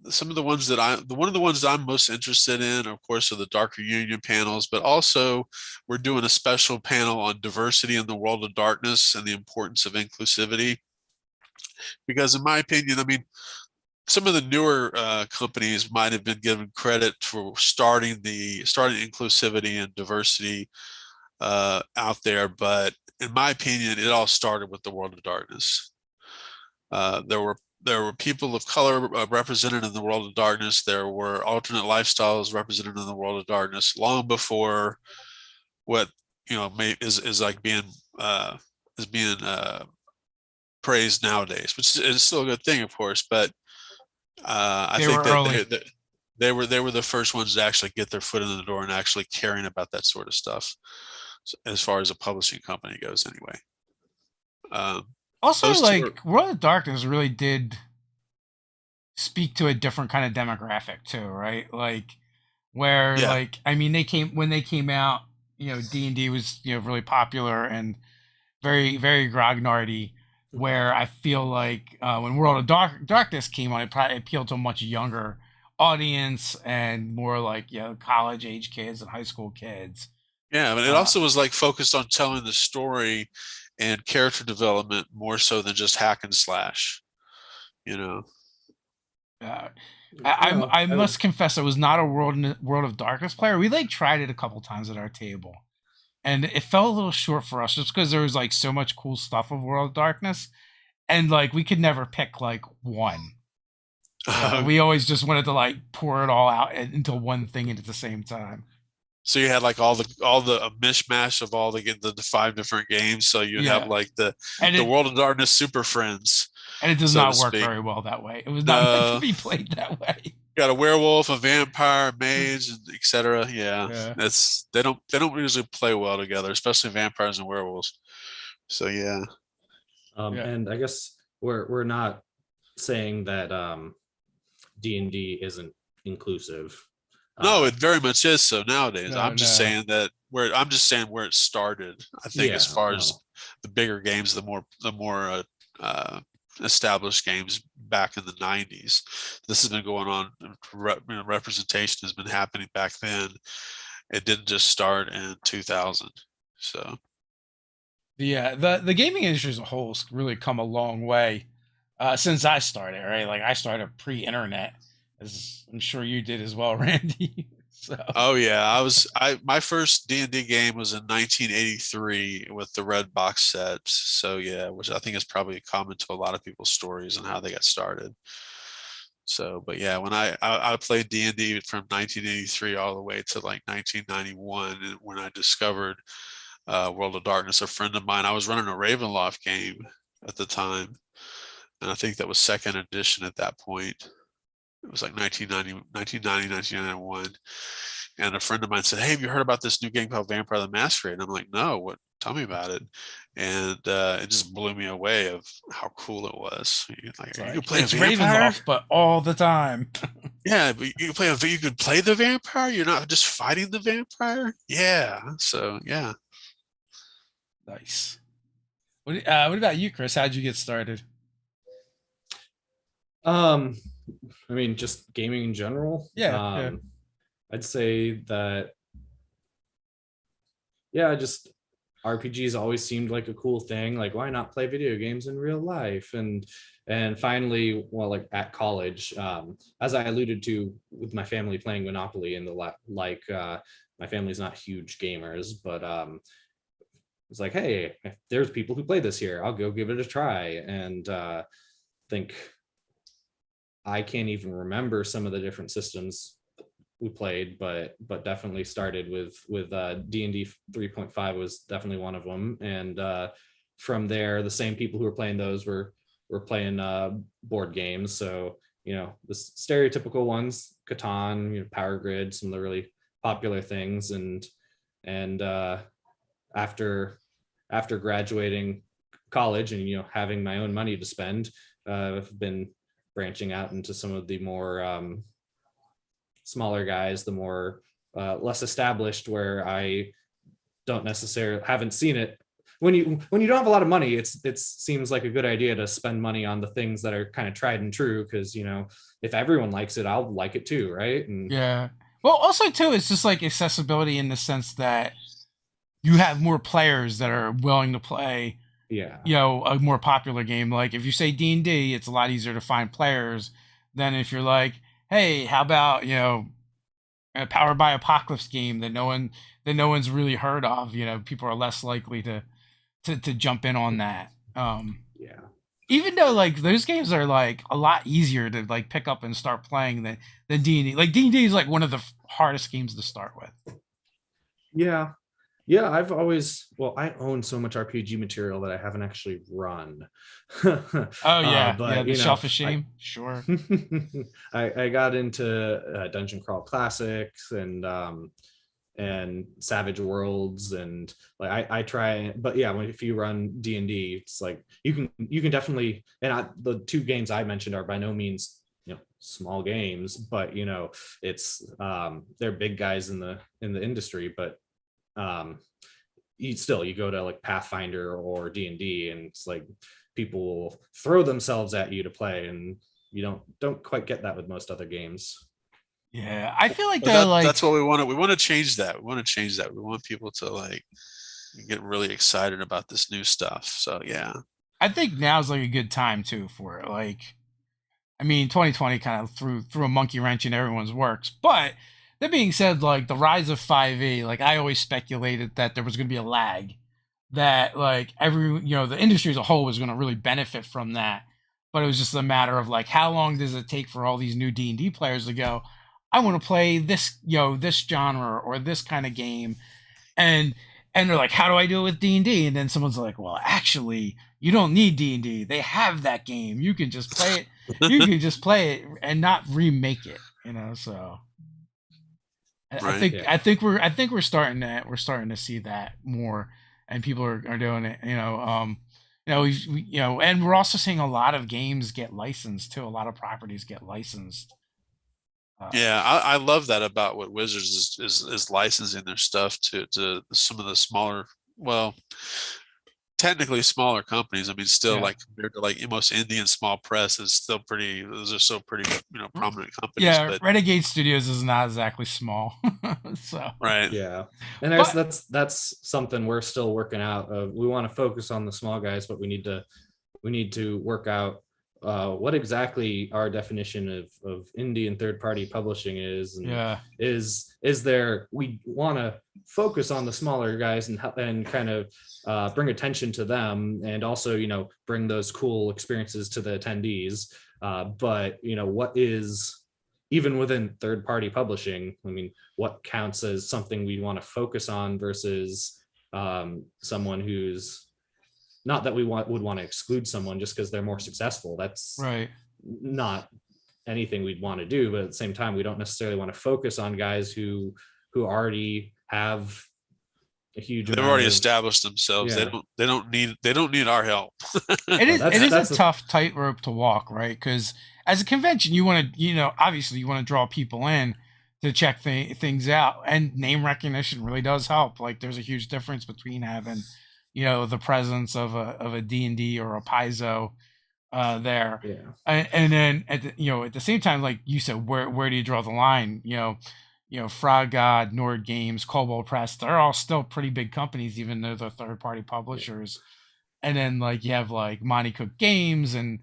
some of the ones that one of the ones that I'm most interested in, of course, are the Dark Reunion panels, but also we're doing a special panel on diversity in the world of darkness and the importance of inclusivity. Because in my opinion, I mean, some of the newer companies might have been given credit for starting inclusivity and diversity out there, but in my opinion, it all started with the world of darkness. There were people of color represented in the world of darkness. There were alternate lifestyles represented in the world of darkness long before what is like being praised nowadays, which is still a good thing, of course. But I think that they were the first ones to actually get their foot in the door and actually caring about that sort of stuff, as far as a publishing company goes, anyway. Also, like World of Darkness really did speak to a different kind of demographic too, right? Like where, like, I mean, when they came out, D&D was really popular and very, very grognardy. Where I feel like when World of Darkness came on, it probably appealed to a much younger audience and more like college age kids and high school kids. Yeah, but it also was like focused on telling the story and character development more so than just hack and slash. I must confess, I was not a World of Darkness player. We like tried it a couple times at our table, and it fell a little short for us just because there was like so much cool stuff of World of Darkness, and like we could never pick like one. We always just wanted to like pour it all out into one thing at the same time. So you had like all the mishmash of all the 5 different games. So you have like the World of Darkness Super Friends. And it does not work very well that way. It was not meant to be played that way. You got a werewolf, a vampire, a mage, and etc. Yeah. They don't usually play well together, especially vampires and werewolves. So yeah. And I guess we're not saying that D&D isn't inclusive. No, it very much is so nowadays. No, I'm just no. saying that I'm just saying where it started. I think as Yeah, far as no. the bigger games, the more established games back in the 90s. This has been going on. Representation has been happening back then. It didn't just start in 2000. So Yeah, the gaming industry as a whole has really come a long way since I started. Right, like I started pre-internet, as I'm sure you did as well, Randy. So oh yeah, I my first D&D game was in 1983 with the red box sets. So yeah, which I think is probably common to a lot of people's stories and how they got started. So, but yeah, when I played D&D from 1983 all the way to like 1991, and when I discovered World of Darkness, a friend of mine, I was running a Ravenloft game at the time, and I think that was second edition at that point. It was like 1991. And a friend of mine said, "Hey, have you heard about this new game called Vampire the Masquerade?" And I'm like, "No, what? Tell me about it." And it just blew me away of how cool it was. it's You could like play a it's vampire. Ravenloft, but all the time. Yeah, but you could play the vampire. You're not just fighting the vampire. Yeah. So yeah. Nice. What about you, Chris? How'd you get started? Um, I mean, just gaming in general. Yeah. I'd say that, yeah, just RPGs always seemed like a cool thing. Like, why not play video games in real life? And finally, well, like at college, as I alluded to with my family playing Monopoly and my family's not huge gamers, but it's like, hey, if there's people who play this here, I'll go give it a try. And think I can't even remember some of the different systems we played, but definitely started with D&D 3.5 was definitely one of them. And from there, the same people who were playing those were playing board games. So, the stereotypical ones, Catan, Power Grid, some of the really popular things. And after graduating college and having my own money to spend, I've been branching out into some of the more smaller guys, the more less established, where I don't necessarily haven't seen it. When you don't have a lot of money, it seems like a good idea to spend money on the things that are kind of tried and true, because if everyone likes it, I'll like it too, right? And Yeah. Well, also too, it's just like accessibility in the sense that you have more players that are willing to play, yeah, a more popular game. Like if you say D&D, it's a lot easier to find players than if you're like, hey, how about a Powered by Apocalypse game that no one's really heard of. People are less likely to jump in on that. yeah. Even though like those games are like a lot easier to like pick up and start playing than D&D. Like D&D is like one of the hardest games to start with. Yeah. I own so much RPG material that I haven't actually run. Oh yeah, But the Shelf of Shame. Sure. I got into Dungeon Crawl Classics and Savage Worlds, and like I try, but yeah, if you run D&D, it's like you can definitely, and the two games I mentioned are by no means small games, but it's they're big guys in the industry, but you go to like Pathfinder or D&D, and it's like people will throw themselves at you to play, and you don't quite get that with most other games. Yeah, I feel like That's what we want. We want to change that. We want people to like get really excited about this new stuff. So yeah, I think now's like a good time too for it. Like, I mean, 2020 kind of threw a monkey wrench in everyone's works. But that being said, like the rise of 5e, like I always speculated that there was going to be a lag, that like the industry as a whole was going to really benefit from that. But it was just a matter of like how long does it take for all these new D&D players to go, I want to play this, this genre or this kind of game, and they're like, how do I do it with D&D? And then someone's like, well, actually, you don't need D&D. They have that game. You can just play it. You can just play it and not remake it. So right. I think we're starting to see that more, and people are doing it. And we're also seeing a lot of games get licensed too. A lot of properties get licensed. Yeah, I love that about what Wizards is licensing their stuff to some of the smaller, well, technically smaller companies. I mean, still Yeah. like compared to like most indie and small press is still pretty. Those are still pretty, prominent companies. Yeah, But Renegade Studios is not exactly small. So, right, Yeah, and there's but that's something we're still working out. We want to focus on the small guys, but we need to work out what exactly our definition of indie and third party publishing is, and yeah, is there, we want to focus on the smaller guys and and kind of bring attention to them, and also bring those cool experiences to the attendees. But what is, even within third party publishing, I mean, what counts as something we want to focus on versus someone who's, not that we would want to exclude someone just because they're more successful. That's right. not anything we'd want to do. But at the same time, we don't necessarily want to focus on guys who already have a huge they've amount already of, established themselves. yeah. They don't need our help. It is a That's tough tightrope to walk, right? Because as a convention, you want to, obviously you want to draw people in to check things out, and name recognition really does help. Like, there's a huge difference between having, the presence of a D&D or a Paizo there, Yeah. and then at the same time, like you said, where do you draw the line? Frog God, Nord Games, Cobalt Press, they're all still pretty big companies, even though they're third party publishers. And then like you have like Monty Cook Games and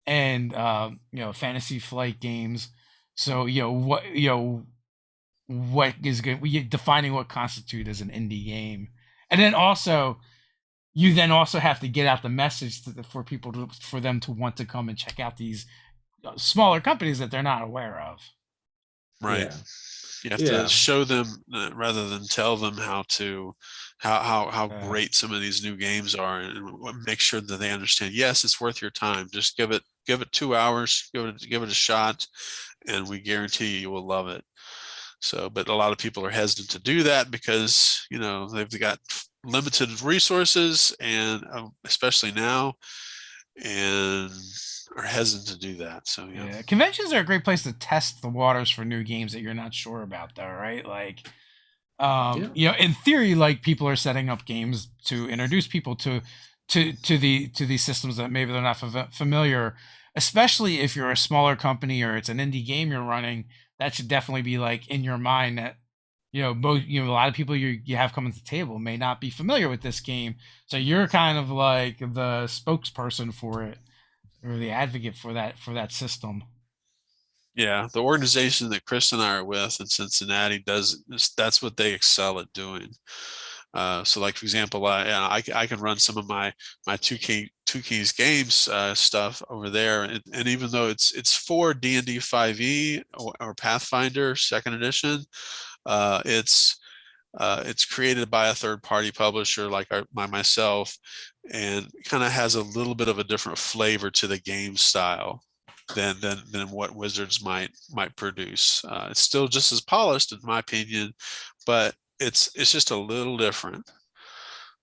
Fantasy Flight Games. So what is good? We defining what constitutes as an indie game, and then also you then also have to get out the message for people for them to want to come and check out these smaller companies that they're not aware of. Right. Yeah. You have Yeah. to show them rather than tell them how Yeah. great some of these new games are, and make sure that they understand. Yes, it's worth your time. Just give it 2 hours. Give it a shot, and we guarantee you will love it. So, but a lot of people are hesitant to do that because they've got limited resources, and especially now, and are hesitant to do that. So Yeah, conventions are a great place to test the waters for new games that you're not sure about, though, right? Like, Yeah. in theory, like people are setting up games to introduce people to these systems that maybe they're not familiar. Especially if you're a smaller company or it's an indie game you're running, that should definitely be like in your mind that both a lot of people you have coming to the table may not be familiar with this game, so you're kind of like the spokesperson for it, or the advocate for that system. yeah, the organization that Chris and I are with in Cincinnati that's what they excel at doing. So like, for example, I can run some of my two keys games stuff over there, and even though it's for D&D 5e or Pathfinder second edition, it's created by a third party publisher like myself, and kind of has a little bit of a different flavor to the game style than what Wizards might produce. It's still just as polished, in my opinion, but it's just a little different.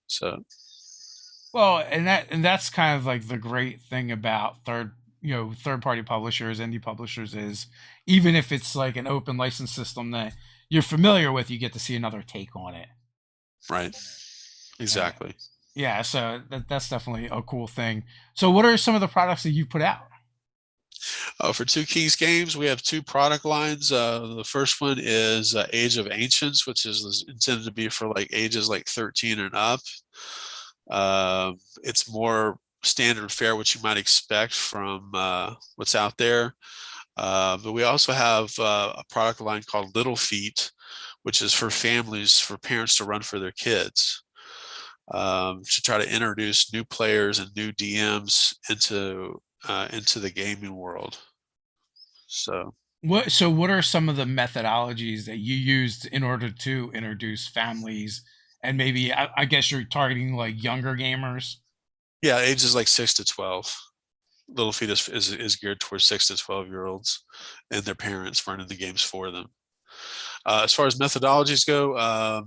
So Well, and that's kind of like the great thing about third party publishers, indie publishers, is even if it's like an open license system that you're familiar with, you get to see another take on it. right, exactly. Yeah, so that's definitely a cool thing. So, what are some of the products that you put out? For Two Keys Games, we have two product lines. The first one is Age of Ancients, which is intended to be for like ages like 13 and up. It's more standard fare, what you might expect from what's out there. But we also have a product line called Little Feet, which is for families, for parents to run for their kids, to try to introduce new players and new DMs into the gaming world. So What are some of the methodologies that you used in order to introduce families, and maybe I guess you're targeting like younger gamers? yeah, ages like 6 to 12. Little Feet is geared towards 6 to 12-year-olds and their parents running the games for them. As far as methodologies go,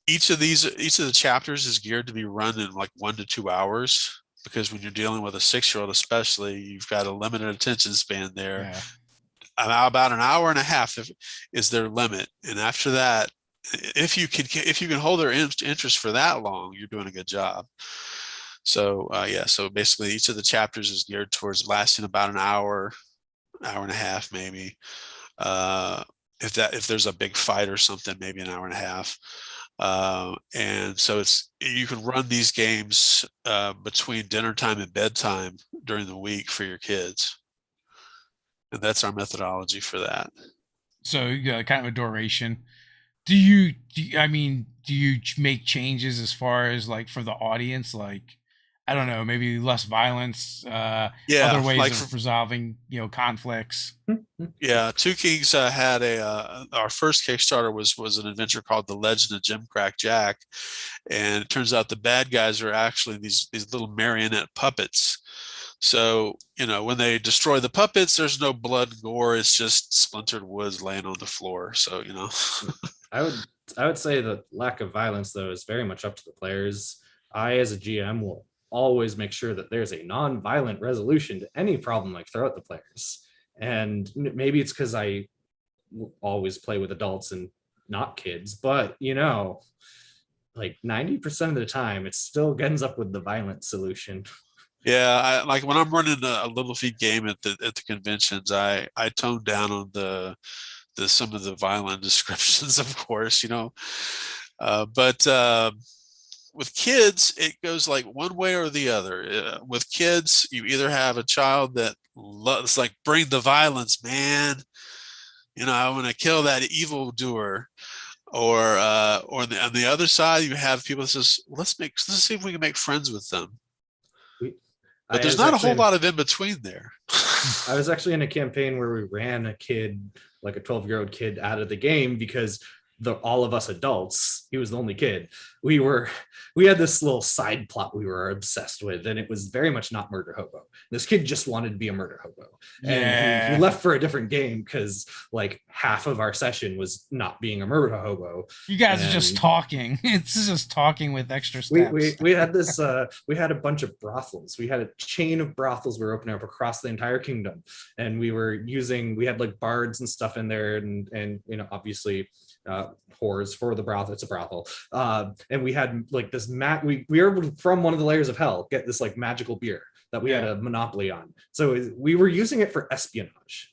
each of the chapters is geared to be run in like 1 to 2 hours, because when you're dealing with a 6-year-old especially, you've got a limited attention span there. Yeah. about an hour and a half is their limit. And after that, if you can hold their interest for that long, you're doing a good job. So yeah, so basically each of the chapters is geared towards lasting about an hour and a half, maybe. If there's a big fight or something, maybe an hour and a half. And so you can run these games between dinner time and bedtime during the week for your kids. And that's our methodology for that. So kind of a duration. Do you make changes as far as like for the audience, like I don't know, maybe less violence, other ways like of resolving conflicts? Yeah, Two Kings had our first Kickstarter was an adventure called The Legend of Jim Crack Jack, and it turns out the bad guys are actually these little marionette puppets. So when they destroy the puppets, there's no blood and gore. It's just splintered woods laying on the floor. So I would say the lack of violence though is very much up to the players. I, as a GM, will always make sure that there's a non-violent resolution to any problem like throw at the players. And maybe it's because I always play with adults and not kids, but like 90% of the time, it still ends up with the violent solution. Yeah, like when I'm running a little feet game at the conventions, I tone down on the some of the violent descriptions, of course, but with kids, it goes like one way or the other. With kids, you either have a child that loves, like, bring the violence, man. I want to kill that evil doer. Or on the other side, you have people that says, let's see if we can make friends with them. But there's not a whole lot of in between there. I was actually in a campaign where we ran a kid, like a 12-year-old kid, out of the game because all of us adults, he was the only kid. We had this little side plot we were obsessed with, and it was very much not murder hobo. This kid just wanted to be a murder hobo. And he left for a different game because like half of our session was not being a murder hobo. You guys are just talking. It's just talking with extra steps. We had this we had a bunch of brothels. We had a chain of brothels we were opening up across the entire kingdom, and we had like bards and stuff in there, and obviously whores for the brothel. It's a brothel, and we had like this we were from one of the layers of hell get this like magical beer that we had a monopoly on, so we were using it for espionage.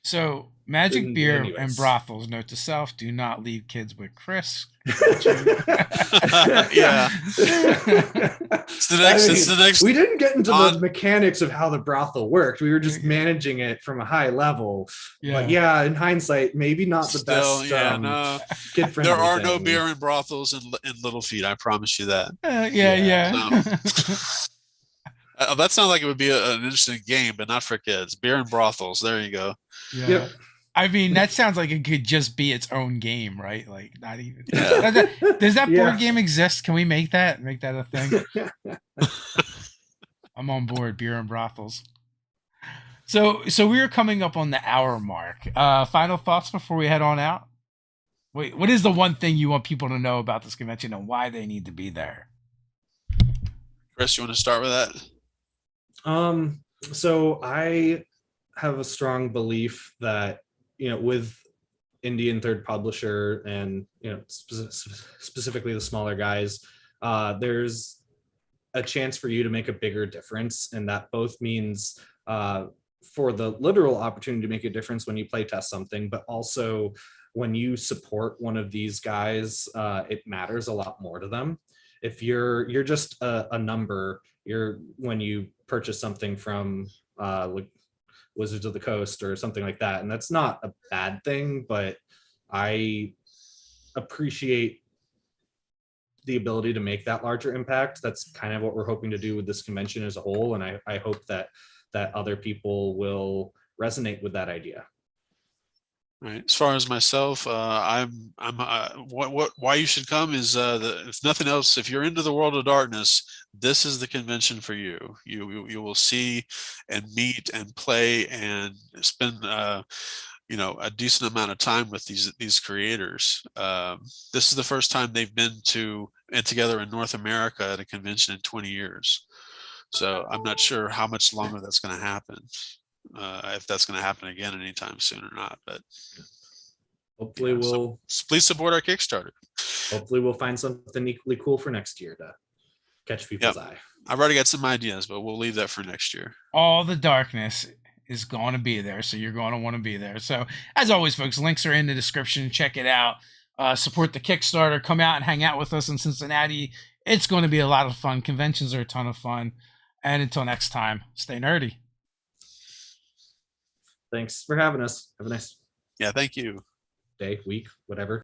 So magic beer and brothels. Note to self: do not leave kids with Chris. Yeah. It's the next. We didn't get into the mechanics of how the brothel worked. We were just managing it from a high level. Yeah. But yeah, in hindsight, maybe not the best. Yeah, no. Kid-friendly there are thing. no beer and brothels in Little Feet. I promise you that. That sounds like it would be an interesting game, but not for kids. Beer and brothels. There you go. Yeah. Yep. I mean, that sounds like it could just be its own game, right? Like, not even. Yeah. Does that board game exist? Can we make that a thing? I'm on board. Beer and brothels. So we are coming up on the hour mark. Final thoughts before we head on out? Wait, what is the one thing you want people to know about this convention and why they need to be there? Chris, you want to start with that? So I have a strong belief that with Indian third publisher and specifically the smaller guys, there's a chance for you to make a bigger difference, and that both means for the literal opportunity to make a difference when you play test something, but also when you support one of these guys, it matters a lot more to them. If you're just a number, when you purchase something from like Wizards of the Coast or something like that, and that's not a bad thing, but I appreciate the ability to make that larger impact. That's kind of what we're hoping to do with this convention as a whole, and I hope that other people will resonate with that idea. Right. As far as myself, why you should come is if nothing else, if you're into the world of darkness, this is the convention for you. You will see and meet and play and spend a decent amount of time with these creators. This is the first time they've been together in North America at a convention in 20 years. So I'm not sure how much longer that's going to happen. if that's going to happen again anytime soon or not. But Hopefully please support our Kickstarter. hopefully we'll find something equally cool for next year to catch people's eye. I've already got some ideas, but we'll leave that for next year. All the darkness is going to be there, so you're going to want to be there. So, as always, folks, links are in the description. Check it out. Support the Kickstarter. Come out and hang out with us in Cincinnati. It's going to be a lot of fun. Conventions are a ton of fun. And until next time, stay nerdy. Thanks for having us. Have a nice Yeah, thank you. day, week, whatever.